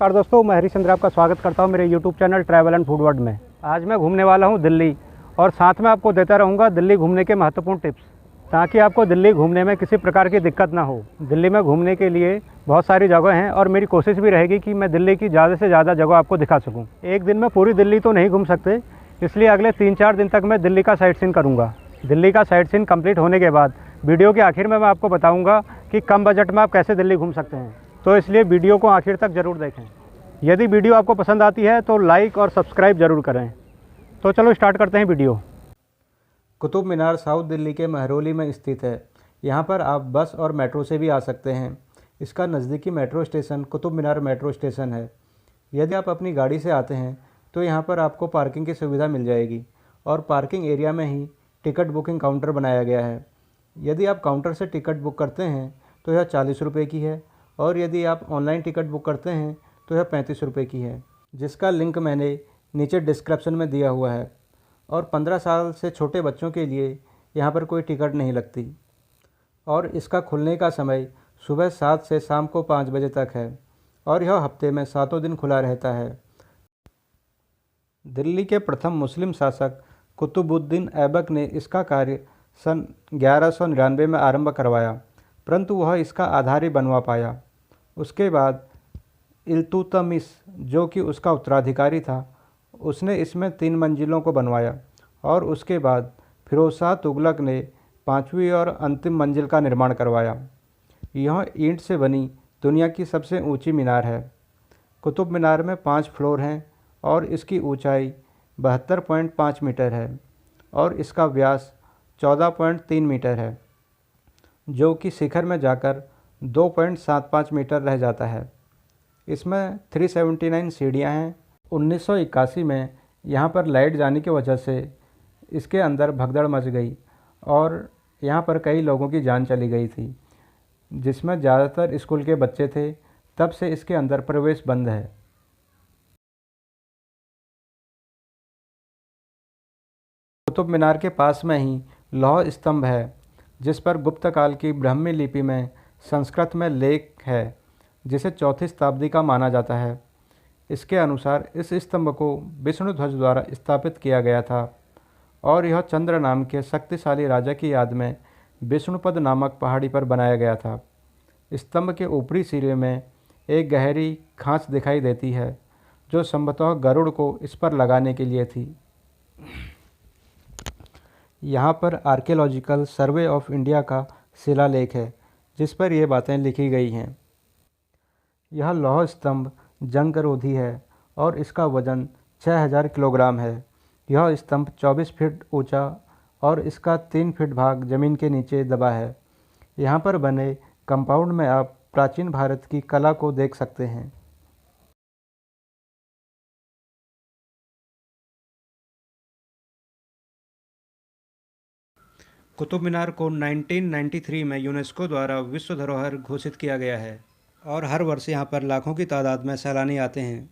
नमस्कार दोस्तों, मैं हरीश चंद्र आपका स्वागत करता हूं मेरे YouTube channel travel and food world में। आज मैं घूमने वाला हूं दिल्ली और साथ में आपको देता रहूंगा दिल्ली घूमने के महत्वपूर्ण टिप्स, ताकि आपको दिल्ली घूमने में किसी प्रकार की दिक्कत ना हो। दिल्ली में घूमने के लिए बहुत सारी जगह हैं और मेरी कोशिश भी रहेगी कि मैं दिल्ली की ज़्यादा से ज़्यादा जगह आपको दिखा सकूँ। एक दिन में पूरी दिल्ली तो नहीं घूम सकते, इसलिए अगले 3-4 दिन तक मैं दिल्ली का साइट सीन करूँगा। दिल्ली का साइट सीन कंप्लीट होने के बाद वीडियो के आखिर में मैं आपको बताऊँगा कि कम बजट में आप कैसे दिल्ली घूम सकते हैं, तो इसलिए वीडियो को आखिर तक ज़रूर देखें। यदि वीडियो आपको पसंद आती है तो लाइक और सब्सक्राइब ज़रूर करें। तो चलो स्टार्ट करते हैं वीडियो। कुतुब मीनार साउथ दिल्ली के महरौली में स्थित है। यहाँ पर आप बस और मेट्रो से भी आ सकते हैं। इसका नज़दीकी metro station Qutub Minar metro station है। यदि आप अपनी गाड़ी से आते हैं तो यहाँ पर आपको पार्किंग की सुविधा मिल जाएगी और पार्किंग एरिया में ही टिकट बुकिंग काउंटर बनाया गया है। यदि आप काउंटर से टिकट बुक करते हैं तो यह 40 रुपये की है और यदि आप ऑनलाइन टिकट बुक करते हैं तो यह 35 रुपये की है, जिसका लिंक मैंने नीचे डिस्क्रिप्शन में दिया हुआ है। और 15 साल से छोटे बच्चों के लिए यहाँ पर कोई टिकट नहीं लगती और इसका खुलने का समय सुबह 7 से शाम को 5 बजे तक है और यह हफ्ते में 7 दिन खुला रहता है। दिल्ली के प्रथम मुस्लिम शासक कुतुबुद्दीन ऐबक ने इसका कार्य सन 1199 में आरंभ करवाया, परंतु वह इसका आधार ही बनवा पाया। उसके बाद इल्तुतमिश, जो कि उसका उत्तराधिकारी था, उसने इसमें 3 मंजिलों को बनवाया और उसके बाद फिरोज शाह तुगलक ने 5वीं और अंतिम मंजिल का निर्माण करवाया। यह ईंट से बनी दुनिया की सबसे ऊंची मीनार है। कुतुब मीनार में 5 फ्लोर हैं और इसकी ऊंचाई 72.5 मीटर है और इसका व्यास 14.3 मीटर है, जो कि शिखर में जाकर 2.75 मीटर रह जाता है। इसमें 379 सीढ़ियाँ हैं। 1981 में यहाँ पर लाइट जाने की वजह से इसके अंदर भगदड़ मच गई और यहाँ पर कई लोगों की जान चली गई थी, जिसमें ज़्यादातर स्कूल के बच्चे थे। तब से इसके अंदर प्रवेश बंद है। कुतुब मीनार के पास में ही लौह स्तंभ है, जिस पर गुप्त काल की ब्राह्मी लिपि में संस्कृत में लेख है, जिसे 4वीं शताब्दी का माना जाता है। इसके अनुसार इस स्तंभ को विष्णु ध्वज द्वारा स्थापित किया गया था और यह चंद्र नाम के शक्तिशाली राजा की याद में विष्णुपद नामक पहाड़ी पर बनाया गया था। स्तंभ के ऊपरी सिरे में एक गहरी खांच दिखाई देती है, जो संभवतः गरुड़ को इस पर लगाने के लिए थी। यहाँ पर आर्कियोलॉजिकल सर्वे ऑफ इंडिया का शिलालेख है, जिस पर ये बातें लिखी गई हैं। यह लौह स्तंभ जंगरोधी है और इसका वजन 6000 किलोग्राम है। यह स्तंभ 24 फीट ऊंचा और इसका 3 फीट भाग जमीन के नीचे दबा है। यहाँ पर बने कंपाउंड में आप प्राचीन भारत की कला को देख सकते हैं। कुतुब मीनार को 1993 में यूनेस्को द्वारा विश्व धरोहर घोषित किया गया है और हर वर्ष यहाँ पर लाखों की तादाद में सैलानी आते हैं।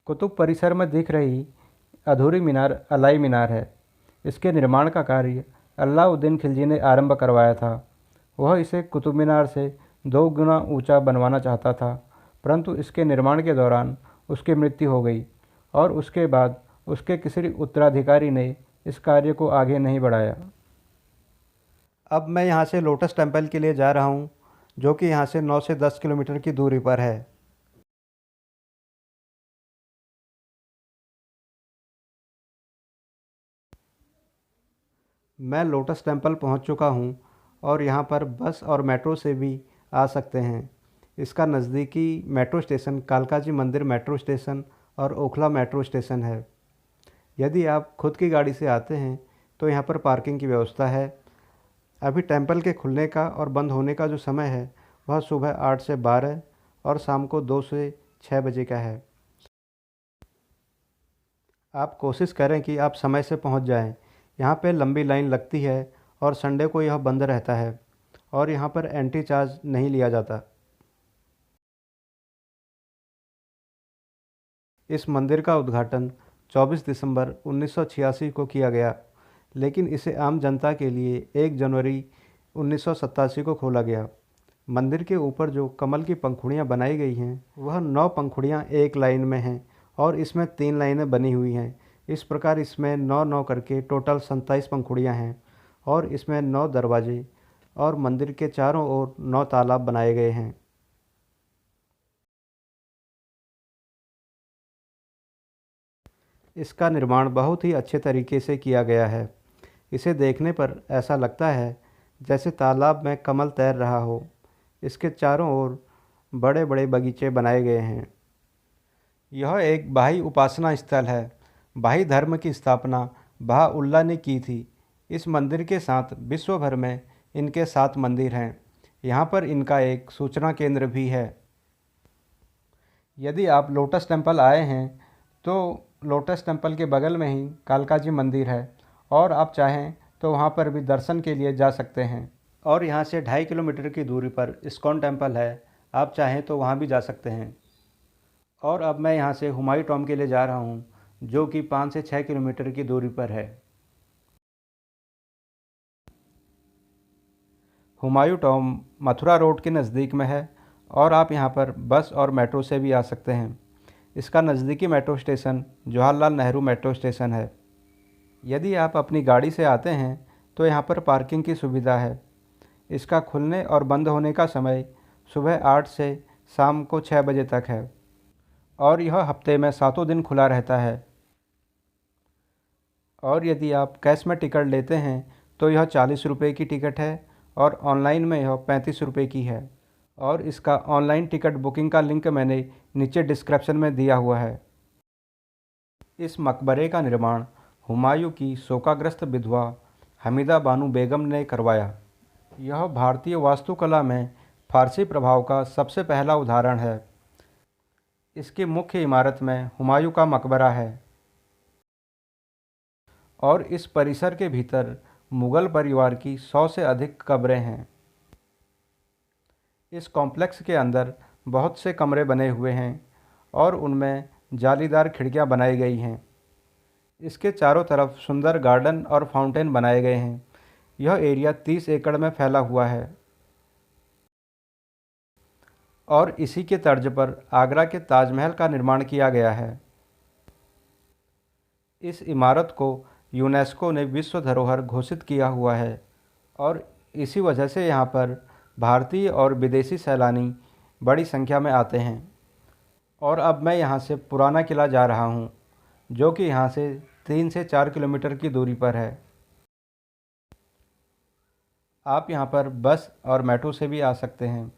कुतुब परिसर में दिख रही अधूरी मीनार अलाई मीनार है। इसके निर्माण का कार्य अलाउद्दीन खिलजी ने आरंभ करवाया था। वह इसे कुतुब मीनार से 2 गुना ऊंचा बनवाना चाहता था, परंतु इसके निर्माण के दौरान उसकी मृत्यु हो गई और उसके बाद उसके किसी उत्तराधिकारी ने इस कार्य को आगे नहीं बढ़ाया। अब मैं यहाँ से लोटस टेम्पल के लिए जा रहा हूँ, जो कि यहाँ से 9 से 10 किलोमीटर की दूरी पर है। मैं लोटस टेम्पल पहुँच चुका हूँ और यहाँ पर बस और मेट्रो से भी आ सकते हैं। इसका नज़दीकी मेट्रो स्टेशन कालकाजी मंदिर मेट्रो स्टेशन और ओखला मेट्रो स्टेशन है। यदि आप खुद की गाड़ी से आते हैं तो यहाँ पर पार्किंग की व्यवस्था है। अभी टेम्पल के खुलने का और बंद होने का जो समय है वह सुबह 8 से 12 और शाम को 2 से 6 बजे का है। आप कोशिश करें कि आप समय से पहुँच जाएं। यहाँ पे लंबी लाइन लगती है और संडे को यह बंद रहता है और यहाँ पर एंट्री चार्ज नहीं लिया जाता। इस मंदिर का उद्घाटन 24 दिसंबर 1986 को किया गया, लेकिन इसे आम जनता के लिए 1 जनवरी 1987 को खोला गया। मंदिर के ऊपर जो कमल की पंखुड़ियाँ बनाई गई हैं वह 9 पंखुड़ियाँ एक लाइन में हैं और इसमें 3 लाइनें बनी हुई हैं। इस प्रकार इसमें 9-9 करके टोटल 27 पंखुड़ियाँ हैं और इसमें 9 दरवाजे और मंदिर के चारों ओर 9 तालाब बनाए गए हैं। इसका निर्माण बहुत ही अच्छे तरीके से किया गया है। इसे देखने पर ऐसा लगता है जैसे तालाब में कमल तैर रहा हो। इसके चारों ओर बड़े बड़े बगीचे बनाए गए हैं। यह एक बाही उपासना स्थल है। बाही धर्म की स्थापना बहाउल्लाह ने की थी। इस मंदिर के साथ विश्व भर में इनके 7 मंदिर हैं। यहाँ पर इनका एक सूचना केंद्र भी है। यदि आप लोटस टेम्पल आए हैं तो लोटस टेम्पल के बगल में ही कालका जी मंदिर है और आप चाहें तो वहाँ पर भी दर्शन के लिए जा सकते हैं। और यहाँ से 2.5 किलोमीटर की दूरी पर इस्कॉन टेम्पल है, आप चाहें तो वहाँ भी जा सकते हैं। और अब मैं यहाँ से हुमायूं टॉम के लिए जा रहा हूँ जो कि 5 से 6 किलोमीटर की दूरी पर है। हुमायूं टॉम मथुरा रोड के नज़दीक में है और आप यहाँ पर बस और मेट्रो से भी आ सकते हैं। इसका नज़दीकी metro station Jawaharlal Nehru metro station है। यदि आप अपनी गाड़ी से आते हैं तो यहाँ पर पार्किंग की सुविधा है। इसका खुलने और बंद होने का समय सुबह 8 से शाम को 6 बजे तक है और यह हफ्ते में 7 दिन खुला रहता है। और यदि आप कैश में टिकट लेते हैं तो यह 40 रुपये की टिकट है और ऑनलाइन में यह 35 रुपये की है। और इसका ऑनलाइन टिकट बुकिंग का लिंक मैंने नीचे डिस्क्रिप्शन में दिया हुआ है। इस मकबरे का निर्माण हुमायूं की शोकाग्रस्त विधवा हमीदा बानो बेगम ने करवाया। यह भारतीय वास्तुकला में फारसी प्रभाव का सबसे पहला उदाहरण है। इसकी मुख्य इमारत में हुमायूं का मकबरा है और इस परिसर के भीतर मुग़ल परिवार की 100 से अधिक कब्रें हैं। इस कॉम्प्लेक्स के अंदर बहुत से कमरे बने हुए हैं और उनमें जालीदार खिड़कियां बनाई गई हैं। इसके चारों तरफ सुंदर गार्डन और फाउंटेन बनाए गए हैं। यह एरिया 30 एकड़ में फैला हुआ है और इसी के तर्ज पर आगरा के ताजमहल का निर्माण किया गया है। इस इमारत को यूनेस्को ने विश्व धरोहर घोषित किया हुआ है और इसी वजह से यहाँ पर भारतीय और विदेशी सैलानी बड़ी संख्या में आते हैं। और अब मैं यहाँ से पुराना किला जा रहा हूँ जो कि यहाँ से 3 से 4 किलोमीटर की दूरी पर है। आप यहाँ पर बस और मेट्रो से भी आ सकते हैं।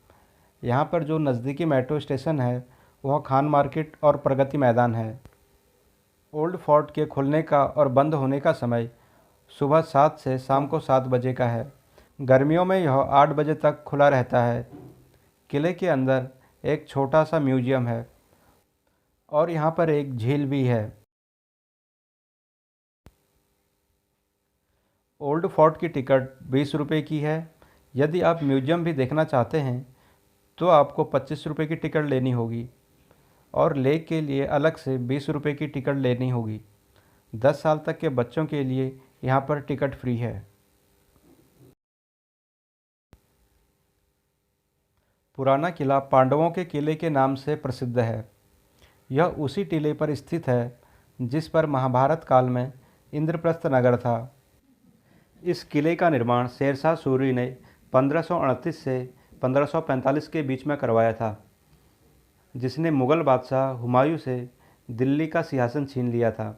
यहाँ पर जो नज़दीकी मेट्रो स्टेशन है वह खान मार्केट और प्रगति मैदान है। ओल्ड फोर्ट के खुलने का और बंद होने का समय सुबह 7 से शाम को 7 बजे का है। गर्मियों में यह 8 बजे तक खुला रहता है। किले के अंदर एक छोटा सा म्यूजियम है और यहाँ पर एक झील भी है। ओल्ड फोर्ट की टिकट 20 रुपये की है। यदि आप म्यूजियम भी देखना चाहते हैं तो आपको 25 रुपये की टिकट लेनी होगी और लेक के लिए अलग से 20 रुपये की टिकट लेनी होगी। 10 साल तक के बच्चों के लिए यहाँ पर टिकट फ्री है। पुराना किला पांडवों के किले के नाम से प्रसिद्ध है। यह उसी टीले पर स्थित है जिस पर महाभारत काल में इंद्रप्रस्थ नगर था। इस किले का निर्माण शेरशाह सूरी ने 1538 से 1545 के बीच में करवाया था, जिसने मुग़ल बादशाह हुमायूं से दिल्ली का सिंहासन छीन लिया था।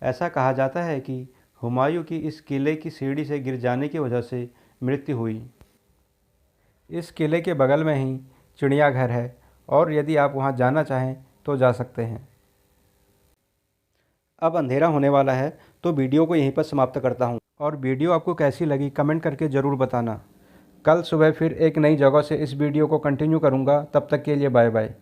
ऐसा कहा जाता है कि हुमायूं की इस किले की सीढ़ी से गिर जाने की वजह से मृत्यु हुई। इस किले के बगल में ही चिड़ियाघर है और यदि आप वहां जाना चाहें तो जा सकते हैं। अब अंधेरा होने वाला है तो वीडियो को यहीं पर समाप्त करता हूं और वीडियो आपको कैसी लगी कमेंट करके ज़रूर बताना। कल सुबह फिर एक नई जगह से इस वीडियो को कंटिन्यू करूंगा। तब तक के लिए बाय बाय।